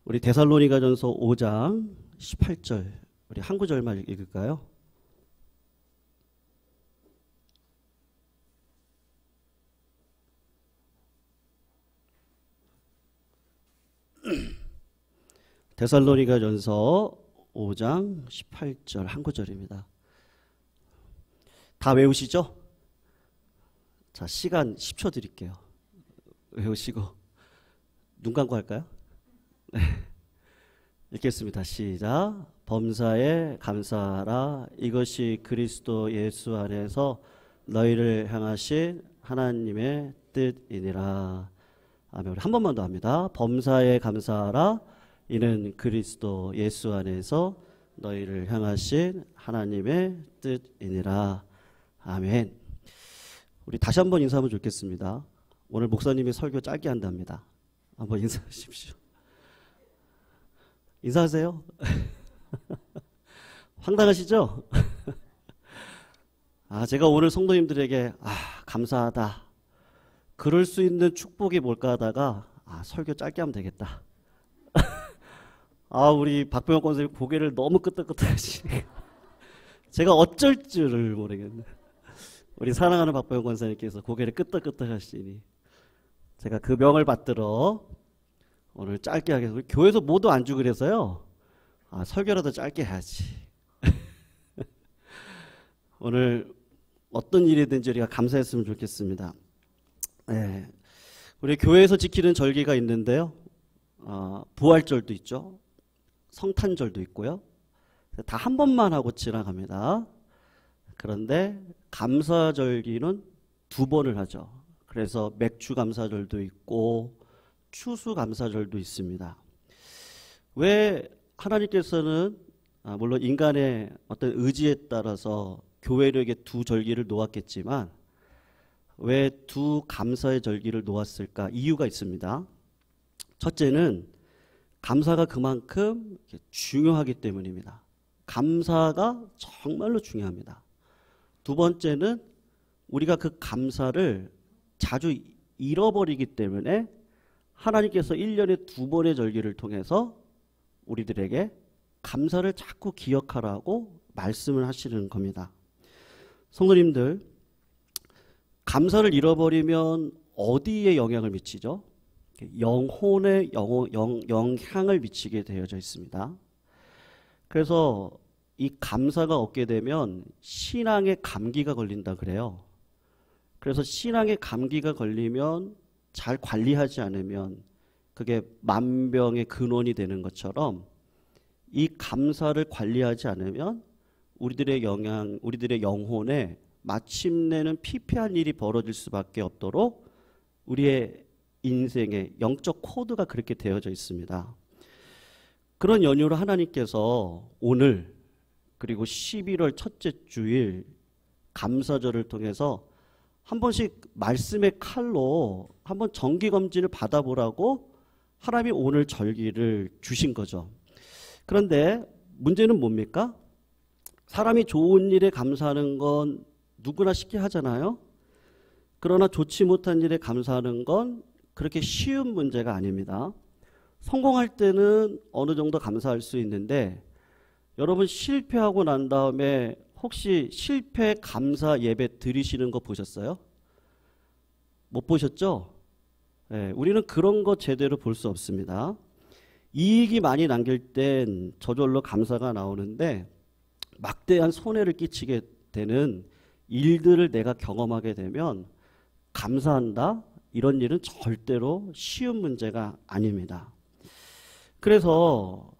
우리 데살로니가전서 5장 18절 우리 한 구절만 읽을까요? 데살로니가전서 5장 18절 한 구절입니다. 다 외우시죠? 자, 시간 10초 드릴게요. 외우시고 눈 감고 할까요? 네. 읽겠습니다. 시작. 범사에 감사하라. 이것이 그리스도 예수 안에서 너희를 향하신 하나님의 뜻이니라. 아멘. 우리 한 번만 더 합니다. 범사에 감사하라. 이는 그리스도 예수 안에서 너희를 향하신 하나님의 뜻이니라. 아멘. 우리 다시 한번 인사하면 좋겠습니다. 오늘 목사님이 설교 짧게 한답니다. 한번 인사하십시오. 인사하세요. 황당하시죠? 제가 오늘 성도님들에게 감사하다. 그럴 수 있는 축복이 뭘까 하다가 설교 짧게 하면 되겠다. 우리 박병호 권사님 고개를 너무 끄덕끄덕 하시네. 제가 어쩔 줄을 모르겠네. 우리 사랑하는 박병호 권사님께서 고개를 끄덕끄덕 하시니 제가 그 명을 받들어 오늘 짧게 하겠습니다. 우리 교회에서 모두 안주 그래서요. 설교라도 짧게 해야지. 오늘 어떤 일이든지 우리가 감사했으면 좋겠습니다. 네. 우리 교회에서 지키는 절기가 있는데요. 부활절도 있죠. 성탄절도 있고요. 다 한 번만 하고 지나갑니다. 그런데 감사절기는 2번을 하죠. 그래서 맥주감사절도 있고 추수감사절도 있습니다. 왜 하나님께서는 물론 인간의 어떤 의지에 따라서 교회력의 2절기를 놓았겠지만 왜 2 감사의 절기를 놓았을까? 이유가 있습니다. 첫째는 감사가 그만큼 중요하기 때문입니다. 감사가 정말로 중요합니다. 2번째는 우리가 그 감사를 자주 잃어버리기 때문에 하나님께서 1년에 2번의 절기를 통해서 우리들에게 감사를 자꾸 기억하라고 말씀을 하시는 겁니다. 성도님들, 감사를 잃어버리면 어디에 영향을 미치죠? 영혼에 영향을 미치게 되어져 있습니다. 그래서 이 감사가 없게 되면 신앙의 감기가 걸린다 그래요. 그래서 신앙의 감기가 걸리면 잘 관리하지 않으면 그게 만병의 근원이 되는 것처럼 이 감사를 관리하지 않으면 우리들의 영혼에 마침내는 피폐한 일이 벌어질 수밖에 없도록 우리의 인생의 영적 코드가 그렇게 되어져 있습니다. 그런 연유로 하나님께서 오늘 그리고 11월 첫째 주일 감사절을 통해서 한 번씩 말씀의 칼로 한번 정기검진을 받아보라고 하나님이 오늘 절기를 주신 거죠. 그런데 문제는 뭡니까? 사람이 좋은 일에 감사하는 건 누구나 쉽게 하잖아요. 그러나 좋지 못한 일에 감사하는 건 그렇게 쉬운 문제가 아닙니다. 성공할 때는 어느 정도 감사할 수 있는데 여러분 실패하고 난 다음에 혹시 실패 감사 예배 드리시는 거 보셨어요? 못 보셨죠? 네, 우리는 그런 거 제대로 볼 수 없습니다. 이익이 많이 남길 땐 저절로 감사가 나오는데 막대한 손해를 끼치게 되는 일들을 내가 경험하게 되면 감사한다? 이런 일은 절대로 쉬운 문제가 아닙니다. 그래서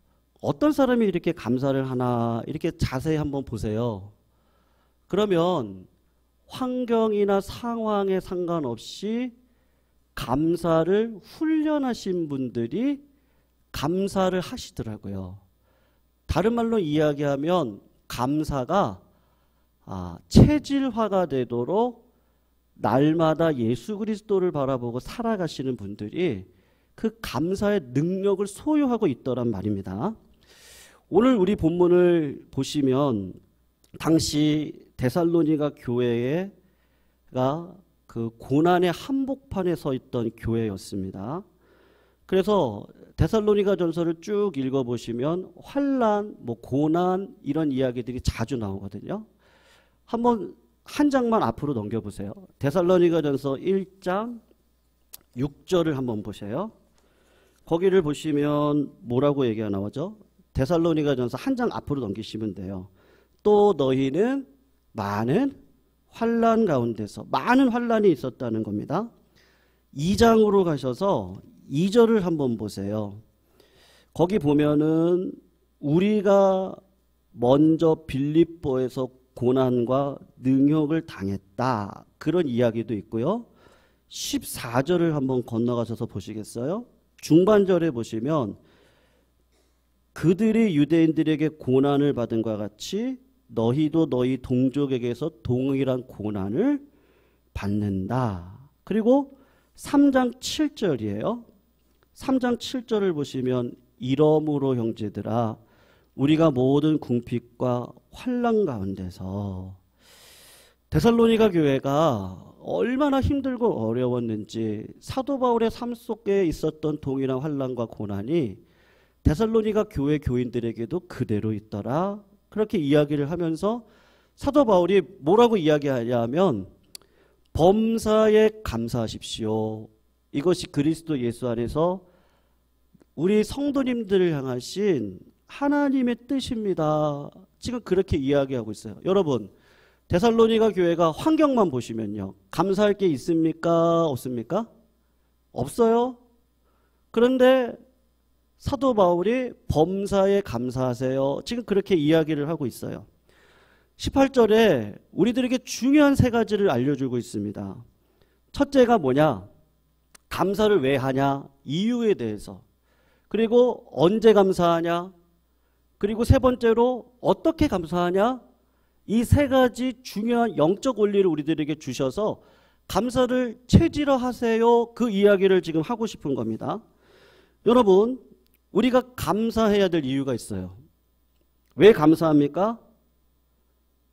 어떤 사람이 이렇게 감사를 하나 이렇게 자세히 한번 보세요. 그러면 환경이나 상황에 상관없이 감사를 훈련하신 분들이 감사를 하시더라고요. 다른 말로 이야기하면 감사가 체질화가 되도록 날마다 예수 그리스도를 바라보고 살아가시는 분들이 그 감사의 능력을 소유하고 있더란 말입니다. 오늘 우리 본문을 보시면 당시 데살로니가 교회가 그 고난의 한복판에 서 있던 교회였습니다. 그래서 데살로니가전서를 쭉 읽어보시면 환난, 뭐 고난 이런 이야기들이 자주 나오거든요. 한번 한 장만 앞으로 넘겨보세요. 데살로니가전서 1장 6절을 한번 보세요. 거기를 보시면 뭐라고 얘기가 나오죠? 데살로니가전서 한 장 앞으로 넘기시면 돼요. 또 너희는 많은 환난 가운데서 많은 환난이 있었다는 겁니다. 2장으로 가셔서 2절을 한번 보세요. 거기 보면은 우리가 먼저 빌립보에서 고난과 능욕을 당했다. 그런 이야기도 있고요. 14절을 한번 건너가셔서 보시겠어요? 중반절에 보시면 그들이 유대인들에게 고난을 받은 것과 같이 너희도 너희 동족에게서 동일한 고난을 받는다. 그리고 3장 7절이에요. 3장 7절을 보시면 이러므로 형제들아 우리가 모든 궁핍과 환난 가운데서 데살로니가 교회가 얼마나 힘들고 어려웠는지 사도 바울의 삶 속에 있었던 동일한 환난과 고난이 데살로니가 교회 교인들에게도 그대로 있더라. 그렇게 이야기를 하면서 사도 바울이 뭐라고 이야기하냐면 범사에 감사하십시오. 이것이 그리스도 예수 안에서 우리 성도님들을 향하신 하나님의 뜻입니다. 지금 그렇게 이야기하고 있어요. 여러분 데살로니가 교회가 환경만 보시면요. 감사할 게 있습니까? 없습니까? 없어요. 그런데 사도 바울이 범사에 감사하세요. 지금 그렇게 이야기를 하고 있어요. 18절에 우리들에게 중요한 세 가지를 알려주고 있습니다. 첫째가 뭐냐? 감사를 왜 하냐? 이유에 대해서. 그리고 언제 감사하냐? 그리고 세 번째로 어떻게 감사하냐? 이 세 가지 중요한 영적 원리를 우리들에게 주셔서 감사를 체질화하세요. 그 이야기를 지금 하고 싶은 겁니다. 여러분 우리가 감사해야 될 이유가 있어요. 왜 감사합니까?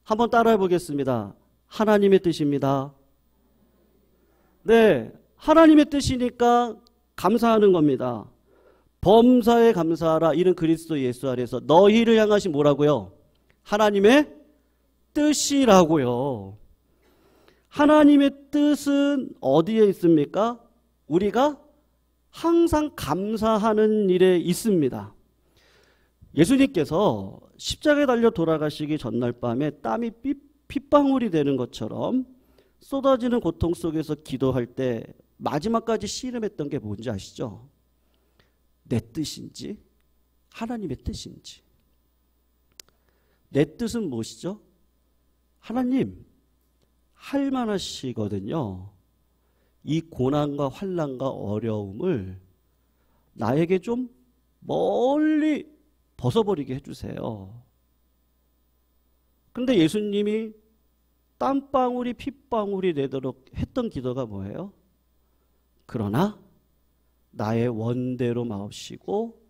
한번 따라해 보겠습니다. 하나님의 뜻입니다. 네, 하나님의 뜻이니까 감사하는 겁니다. 범사에 감사하라. 이는 그리스도 예수 안에서 너희를 향하신 뭐라고요? 하나님의 뜻이라고요. 하나님의 뜻은 어디에 있습니까? 우리가 항상 감사하는 일에 있습니다. 예수님께서 십자가에 달려 돌아가시기 전날 밤에 땀이 핏방울이 되는 것처럼 쏟아지는 고통 속에서 기도할 때 마지막까지 씨름했던 게 뭔지 아시죠? 내 뜻인지 하나님의 뜻인지. 내 뜻은 무엇이죠? 하나님 할만하시거든요. 이 고난과 환난과 어려움을 나에게 좀 멀리 벗어버리게 해주세요. 그런데 예수님이 땀방울이 핏방울이 되도록 했던 기도가 뭐예요? 그러나 나의 원대로 마옵시고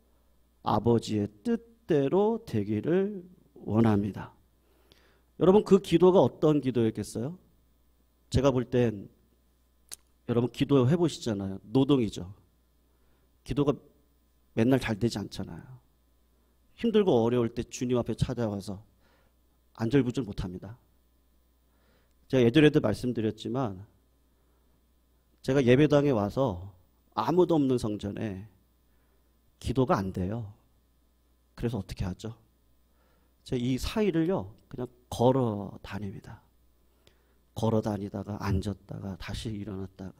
아버지의 뜻대로 되기를 원합니다. 여러분 그 기도가 어떤 기도였겠어요? 제가 볼 땐 여러분 기도해 보시잖아요. 노동이죠. 기도가 맨날 잘 되지 않잖아요. 힘들고 어려울 때 주님 앞에 찾아와서 안절부절 못합니다. 제가 예전에도 말씀드렸지만 제가 예배당에 와서 아무도 없는 성전에 기도가 안 돼요. 그래서 어떻게 하죠? 제가 이 사이를요 그냥 걸어 다닙니다. 걸어 다니다가 앉았다가 다시 일어났다가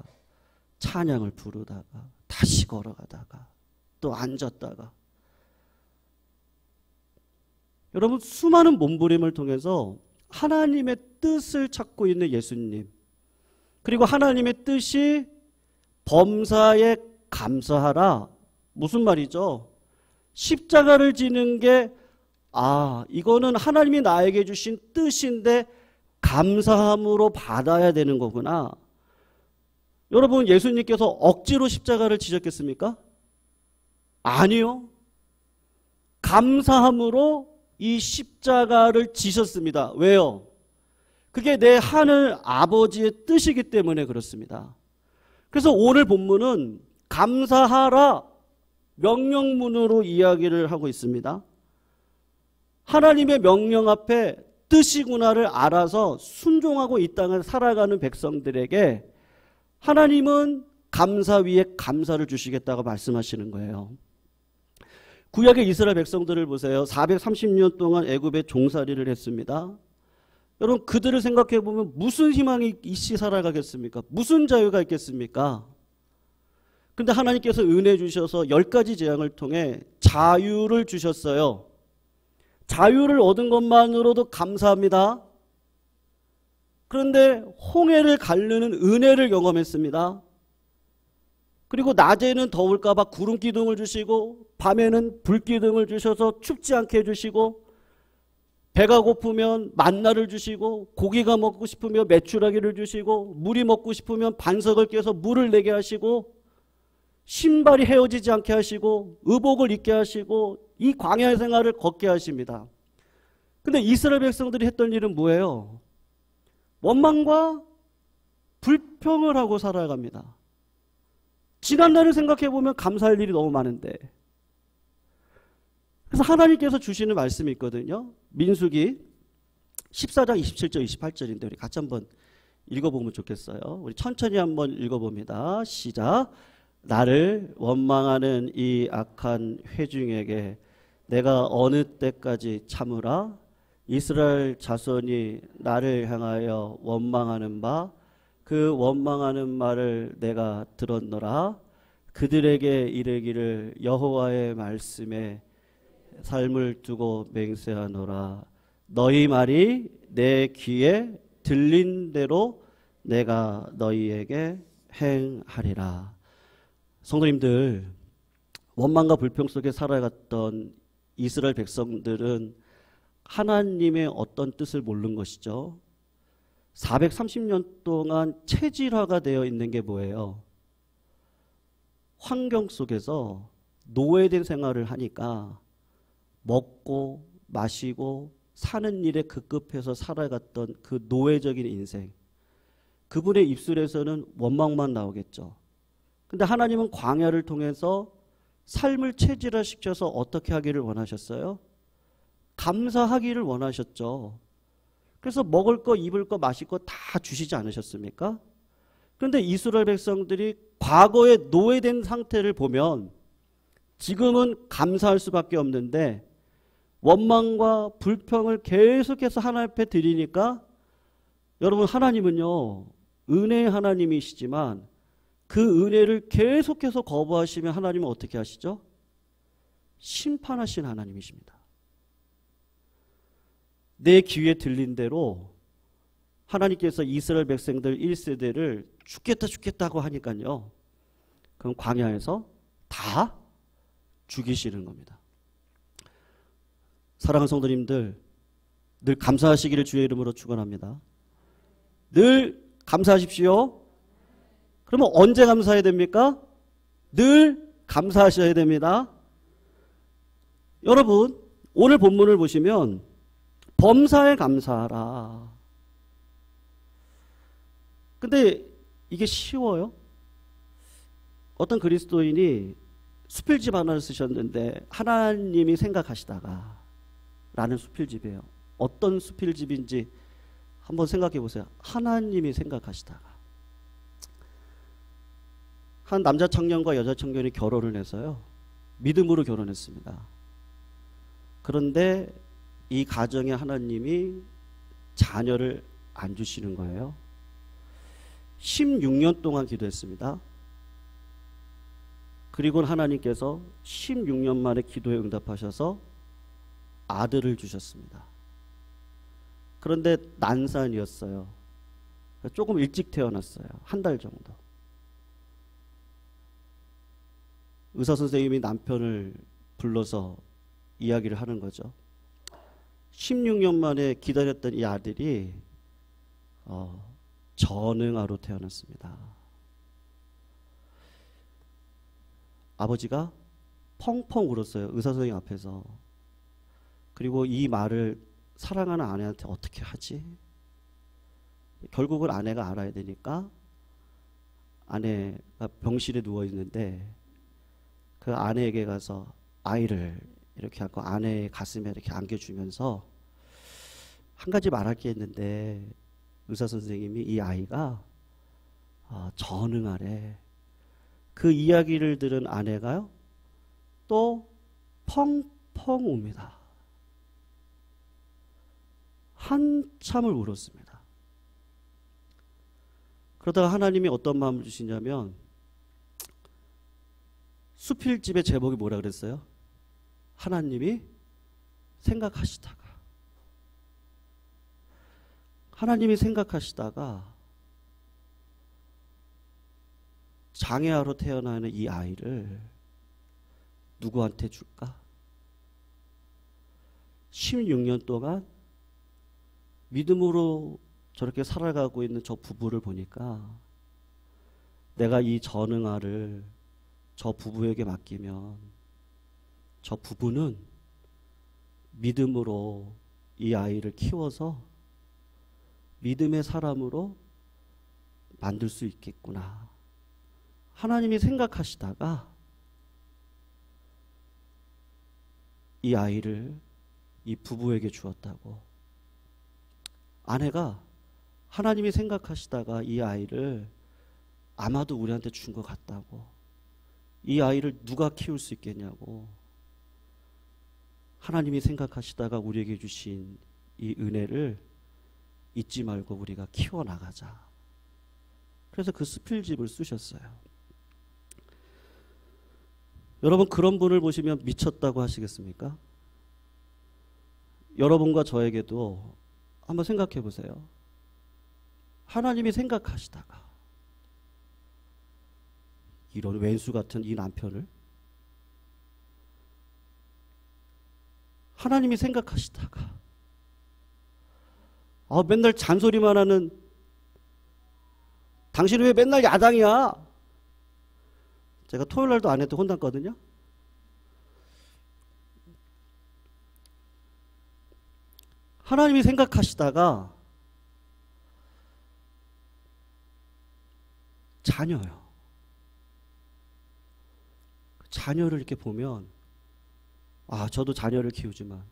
찬양을 부르다가 다시 걸어가다가 또 앉았다가. 여러분 수많은 몸부림을 통해서 하나님의 뜻을 찾고 있는 예수님, 그리고 하나님의 뜻이 범사에 감사하라. 무슨 말이죠? 십자가를 지는 게 이거는 하나님이 나에게 주신 뜻인데 감사함으로 받아야 되는 거구나. 여러분 예수님께서 억지로 십자가를 지셨겠습니까? 아니요. 감사함으로 이 십자가를 지셨습니다. 왜요? 그게 내 하늘 아버지의 뜻이기 때문에 그렇습니다. 그래서 오늘 본문은 감사하라. 명령문으로 이야기를 하고 있습니다. 하나님의 명령 앞에 뜻이구나를 알아서 순종하고 이 땅을 살아가는 백성들에게 하나님은 감사 위에 감사를 주시겠다고 말씀하시는 거예요. 구약의 이스라엘 백성들을 보세요. 430년 동안 애굽에 종살이를 했습니다. 여러분 그들을 생각해 보면 무슨 희망이 있이 살아가겠습니까? 무슨 자유가 있겠습니까? 근데 하나님께서 은혜 주셔서 10가지 재앙을 통해 자유를 주셨어요. 자유를 얻은 것만으로도 감사합니다. 그런데 홍해를 가르는 은혜를 경험했습니다. 그리고 낮에는 더울까 봐 구름 기둥을 주시고 밤에는 불 기둥을 주셔서 춥지 않게 해주시고 배가 고프면 만나를 주시고 고기가 먹고 싶으면 메추라기를 주시고 물이 먹고 싶으면 반석을 깨서 물을 내게 하시고 신발이 헤어지지 않게 하시고 의복을 입게 하시고 이 광야 생활을 걷게 하십니다. 근데 이스라엘 백성들이 했던 일은 뭐예요? 원망과 불평을 하고 살아갑니다. 지난날을 생각해 보면 감사할 일이 너무 많은데. 그래서 하나님께서 주시는 말씀이 있거든요. 민수기 14장 27절 28절인데 우리 같이 한번 읽어보면 좋겠어요. 우리 천천히 한번 읽어봅니다. 시작. 나를 원망하는 이 악한 회중에게 내가 어느 때까지 참으라? 이스라엘 자손이 나를 향하여 원망하는 바 그 원망하는 말을 내가 들었노라. 그들에게 이르기를 여호와의 말씀에 삶을 두고 맹세하노라. 너희 말이 내 귀에 들린 대로 내가 너희에게 행하리라. 성도님들, 원망과 불평 속에 살아갔던 이스라엘 백성들은 하나님의 어떤 뜻을 모르는 것이죠. 430년 동안 체질화가 되어 있는 게 뭐예요? 환경 속에서 노예된 생활을 하니까 먹고 마시고 사는 일에 급급해서 살아갔던 그 노예적인 인생, 그분의 입술에서는 원망만 나오겠죠. 근데 하나님은 광야를 통해서 삶을 체질화시켜서 어떻게 하기를 원하셨어요? 감사하기를 원하셨죠. 그래서 먹을 거, 입을 거, 마실 거 다 주시지 않으셨습니까? 그런데 이스라엘 백성들이 과거에 노예된 상태를 보면 지금은 감사할 수밖에 없는데 원망과 불평을 계속해서 하나님 앞에 드리니까 여러분 하나님은요 은혜의 하나님이시지만 그 은혜를 계속해서 거부하시면 하나님은 어떻게 하시죠? 심판하신 하나님이십니다. 내 귀에 들린 대로 하나님께서 이스라엘 백성들 1세대를 죽겠다고 하니까요. 그럼 광야에서 다 죽이시는 겁니다. 사랑하는 성도님들, 늘 감사하시기를 주의 이름으로 축원합니다. 늘 감사하십시오. 그러면 언제 감사해야 됩니까? 늘 감사하셔야 됩니다. 여러분, 오늘 본문을 보시면 범사에 감사하라. 근데 이게 쉬워요? 어떤 그리스도인이 수필집 하나를 쓰셨는데 하나님이 생각하시다가 라는 수필집이에요. 어떤 수필집인지 한번 생각해 보세요. 하나님이 생각하시다가. 한 남자 청년과 여자 청년이 결혼을 해서요. 믿음으로 결혼했습니다. 그런데 이 가정에 하나님이 자녀를 안 주시는 거예요. 16년 동안 기도했습니다. 그리고 하나님께서 16년 만에 기도에 응답하셔서 아들을 주셨습니다. 그런데 난산이었어요. 조금 일찍 태어났어요. 한 달 정도. 의사 선생님이 남편을 불러서 이야기를 하는 거죠. 16년 만에 기다렸던 이 아들이 전응아로 태어났습니다. 아버지가 펑펑 울었어요. 의사 선생님 앞에서. 그리고 이 말을 사랑하는 아내한테 어떻게 하지? 결국은 아내가 알아야 되니까 아내가 병실에 누워 있는데 그 아내에게 가서 아이를 이렇게 하고 아내의 가슴에 이렇게 안겨주면서 한 가지 말할 게 있는데 의사 선생님이 이 아이가 전응하래. 그 이야기를 들은 아내가요 또 펑펑 웁니다. 한참을 울었습니다. 그러다가 하나님이 어떤 마음을 주시냐면 수필집의 제목이 뭐라 그랬어요? 하나님이 생각하시다가. 하나님이 생각하시다가 장애아로 태어나는 이 아이를 누구한테 줄까? 16년 동안 믿음으로 저렇게 살아가고 있는 저 부부를 보니까 내가 이 전응아를 저 부부에게 맡기면 저 부부는 믿음으로 이 아이를 키워서 믿음의 사람으로 만들 수 있겠구나. 하나님이 생각하시다가 이 아이를 이 부부에게 주었다고. 아내가 하나님이 생각하시다가 이 아이를 아마도 우리한테 준 것 같다고. 이 아이를 누가 키울 수 있겠냐고. 하나님이 생각하시다가 우리에게 주신 이 은혜를 잊지 말고 우리가 키워나가자. 그래서 그 수필집을 쓰셨어요. 여러분 그런 분을 보시면 미쳤다고 하시겠습니까? 여러분과 저에게도 한번 생각해 보세요. 하나님이 생각하시다가 이런 왼수 같은 이 남편을 하나님이 생각하시다가 맨날 잔소리만 하는 당신은 왜 맨날 야당이야? 제가 토요일 날도 아내한테 혼났거든요. 하나님이 생각하시다가 자녀요. 자녀를 이렇게 보면 저도 자녀를 키우지만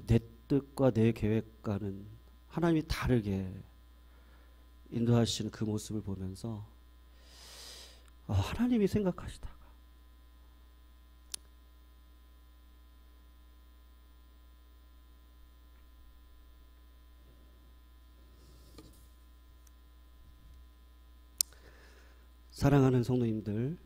내 뜻과 내 계획과는 하나님이 다르게 인도하시는 그 모습을 보면서 하나님이 생각하시다가 사랑하는 성도님들,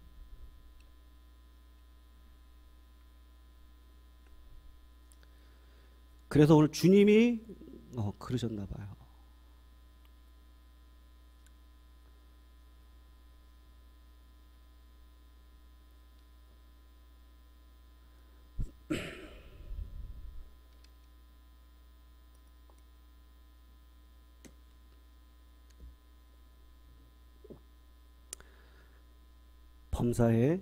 그래서 오늘 주님이 그러셨나 봐요. 범사에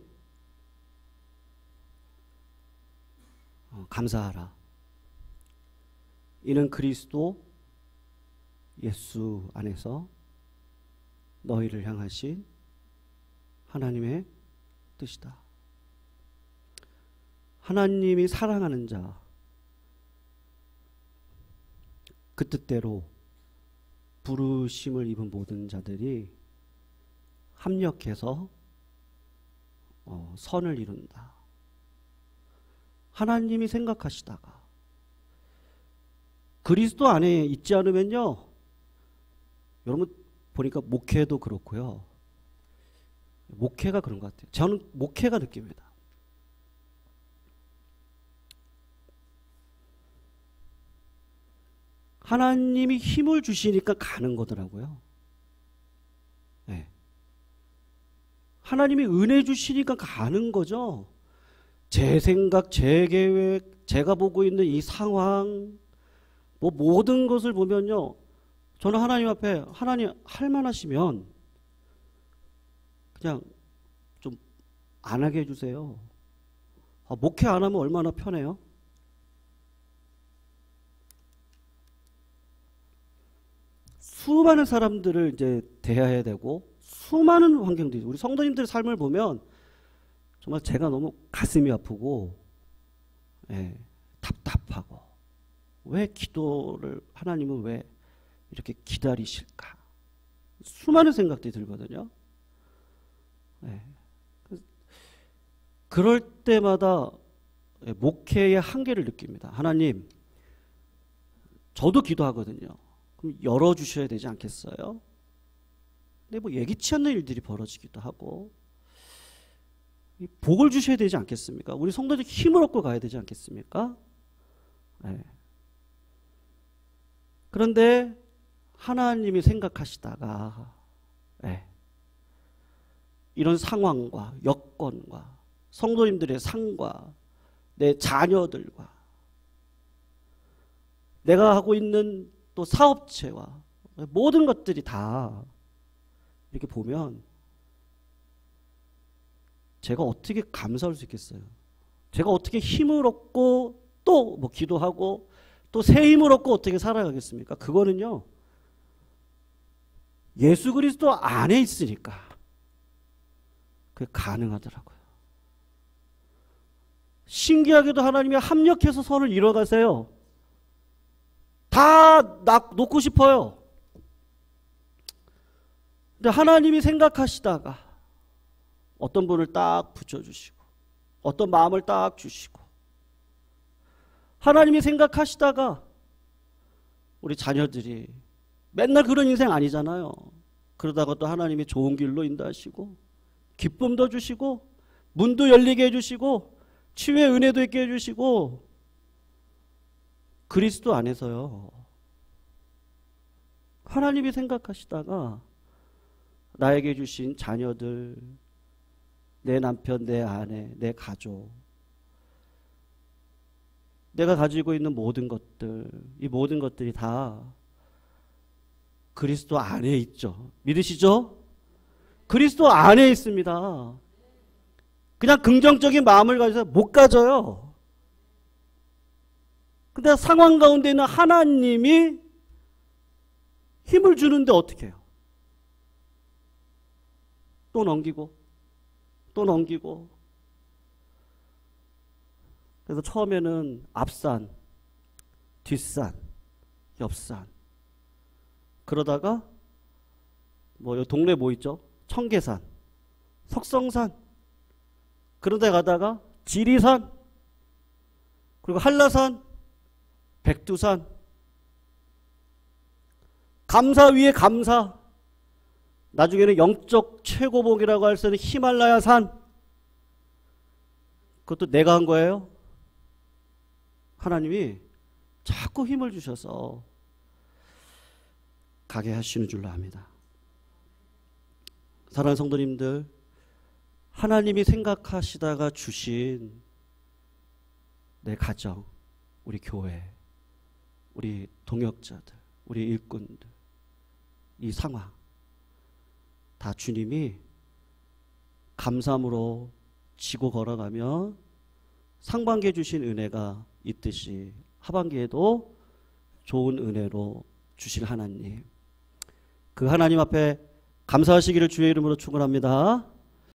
감사하라. 이는 그리스도 예수 안에서 너희를 향하신 하나님의 뜻이다. 하나님이 사랑하는 자, 그 뜻대로 부르심을 입은 모든 자들이 합력해서 선을 이룬다. 하나님이 생각하시다가 그리스도 안에 있지 않으면요, 여러분 보니까 목회도 그렇고요, 목회가 그런 것 같아요. 저는 목회가 느낍니다. 하나님이 힘을 주시니까 가는 거더라고요. 네. 하나님이 은혜 주시니까 가는 거죠. 제 생각, 제 계획, 제가 보고 있는 이 상황, 모든 것을 보면요, 저는 하나님 앞에 하나님 할 만하시면 그냥 좀 안 하게 해주세요. 목회 안 하면 얼마나 편해요? 수많은 사람들을 이제 대해야 되고 수많은 환경들이, 우리 성도님들의 삶을 보면 정말 제가 너무 가슴이 아프고 예, 답답하고 왜 기도를 하나님은 왜 이렇게 기다리실까? 수많은 생각들이 들거든요. 예. 그럴 때마다 목회의 한계를 느낍니다. 하나님, 저도 기도하거든요. 그럼 열어주셔야 되지 않겠어요? 근데 뭐 예기치 않는 일들이 벌어지기도 하고 복을 주셔야 되지 않겠습니까? 우리 성도들 힘을 얻고 가야 되지 않겠습니까? 네. 그런데 하나님이 생각하시다가 네. 이런 상황과 여건과 성도님들의 상과 내 자녀들과 내가 하고 있는 또 사업체와 모든 것들이 다 이렇게 보면 제가 어떻게 감사할 수 있겠어요? 제가 어떻게 힘을 얻고 또 뭐 기도하고 또 새 힘을 얻고 어떻게 살아가겠습니까? 그거는요 예수 그리스도 안에 있으니까 그게 가능하더라고요. 신기하게도 하나님이 합력해서 선을 이뤄가세요. 다 놓고 싶어요. 근데 하나님이 생각하시다가 어떤 분을 딱 붙여주시고 어떤 마음을 딱 주시고 하나님이 생각하시다가 우리 자녀들이 맨날 그런 인생 아니잖아요. 그러다가 또 하나님이 좋은 길로 인도하시고 기쁨도 주시고 문도 열리게 해주시고 치유의 은혜도 있게 해주시고 그리스도 안에서요. 하나님이 생각하시다가 나에게 주신 자녀들, 내 남편, 내 아내, 내 가족, 내가 가지고 있는 모든 것들, 이 모든 것들이 다 그리스도 안에 있죠. 믿으시죠? 그리스도 안에 있습니다. 그냥 긍정적인 마음을 가져서 못 가져요. 근데 상황 가운데 있는 하나님이 힘을 주는데 어떻게 해요? 또 넘기고 또 넘기고. 그래서 처음에는 앞산, 뒷산, 옆산. 그러다가 뭐 동네 뭐 있죠? 청계산, 석성산. 그런 데 가다가 지리산, 그리고 한라산, 백두산, 감사 위에 감사, 나중에는 영적 최고봉이라고 할 수 있는 히말라야 산. 그것도 내가 한 거예요. 하나님이 자꾸 힘을 주셔서 가게 하시는 줄로 압니다. 사랑하는 성도님들, 하나님이 생각하시다가 주신 내 가정, 우리 교회, 우리 동역자들, 우리 일꾼들, 이 상황 다 주님이 감사함으로 지고 걸어가며 상반기에 주신 은혜가 있듯이 하반기에도 좋은 은혜로 주실 하나님, 그 하나님 앞에 감사하시기를 주의 이름으로 축원합니다.